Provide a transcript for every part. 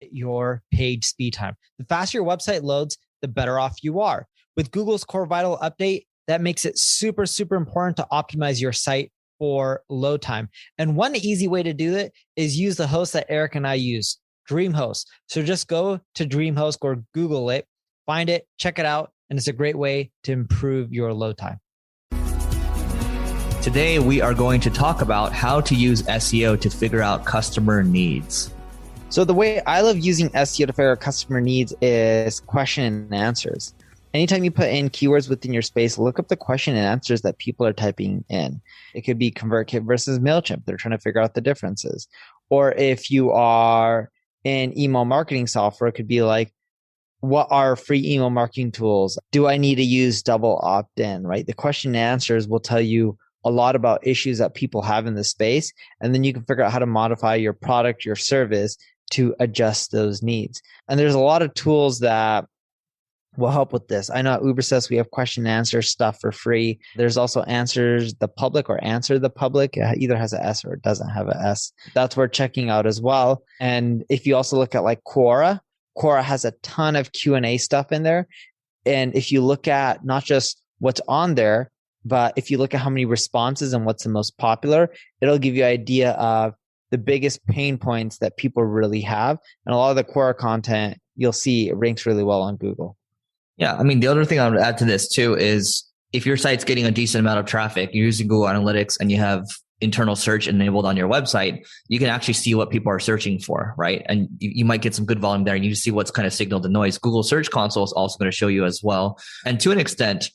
your page speed time. The faster your website loads, the better off you are. With Google's Core Vital update, that makes it super, super important to optimize your site for load time. And one easy way to do that is use the host that Eric and I use, DreamHost. So just go to DreamHost or Google it, find it, check it out, and it's a great way to improve your load time. Today, we are going to talk about how to use SEO to figure out customer needs. So the way I love using SEO to figure out customer needs is question and answers. Anytime you put in keywords within your space, look up the question and answers that people are typing in. It could be ConvertKit versus MailChimp. They're trying to figure out the differences. Or if you are in email marketing software, it could be like, what are free email marketing tools? Do I need to use double opt-in, right? The question and answers will tell you a lot about issues that people have in the space. And then you can figure out how to modify your product, your service to adjust those needs. And there's a lot of tools that will help with this. I know at Ubersys, we have question and answer stuff for free. There's also Answers the Public or Answer the Public. It either has an S or it doesn't have an S. That's worth checking out as well. And if you also look at like Quora has a ton of Q&A stuff in there. And if you look at not just what's on there, but if you look at how many responses and what's the most popular, it'll give you an idea of the biggest pain points that people really have. And a lot of the Quora content, you'll see it ranks really well on Google. Yeah. I mean, the other thing I would add to this too is if your site's getting a decent amount of traffic, you're using Google Analytics and you have internal search enabled on your website, you can actually see what people are searching for, right? And you might get some good volume there and you see what's kind of signal the noise. Google Search Console is also going to show you as well. And to an extent,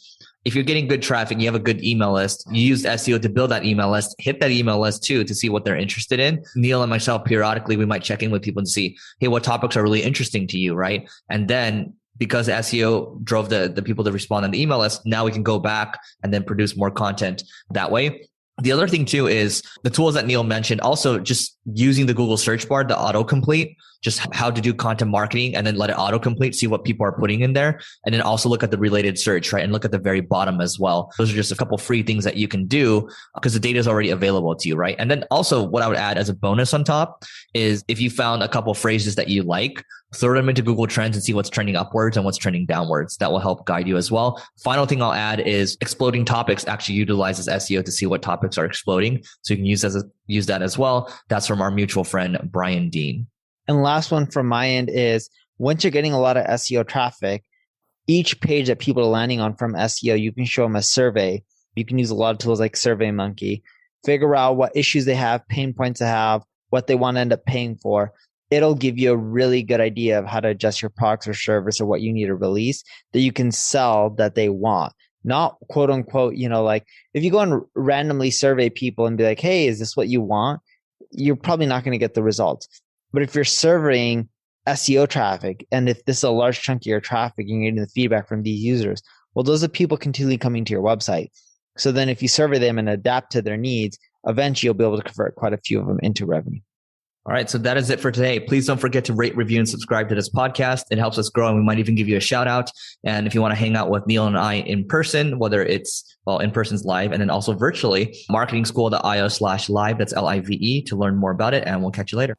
if you're getting good traffic, you have a good email list, you use SEO to build that email list, hit that email list too to see what they're interested in. Neil and myself, periodically, we might check in with people and see, hey, what topics are really interesting to you, right? And then because SEO drove the people to respond on the email list, now we can go back and then produce more content that way. The other thing too is the tools that Neil mentioned, also just using the Google search bar, the autocomplete, just how to do content marketing and then let it autocomplete, see what people are putting in there. And then also look at the related search, right? And look at the very bottom as well. Those are just a couple free things that you can do because the data is already available to you, right? And then also what I would add as a bonus on top is if you found a couple phrases that you like, throw them into Google Trends and see what's trending upwards and what's trending downwards. That will help guide you as well. Final thing I'll add is exploding topics actually utilizes SEO to see what topics are exploding. So you can use that as well. That's from our mutual friend, Brian Dean. And last one from my end is once you're getting a lot of SEO traffic, each page that people are landing on from SEO, you can show them a survey. You can use a lot of tools like SurveyMonkey, figure out what issues they have, pain points they have, what they want to end up paying for. It'll give you a really good idea of how to adjust your products or service or what you need to release that you can sell that they want. Not quote unquote, like if you go and randomly survey people and be like, hey, is this what you want? You're probably not going to get the results. But if you're surveying SEO traffic, and if this is a large chunk of your traffic, and you're getting the feedback from these users, well, those are people continually coming to your website. So then if you survey them and adapt to their needs, eventually you'll be able to convert quite a few of them into revenue. All right. So that is it for today. Please don't forget to rate, review, and subscribe to this podcast. It helps us grow and we might even give you a shout out. And if you want to hang out with Neil and I in person, whether it's, in person's live and then also virtually, marketingschool.io/live, that's LIVE, to learn more about it. And we'll catch you later.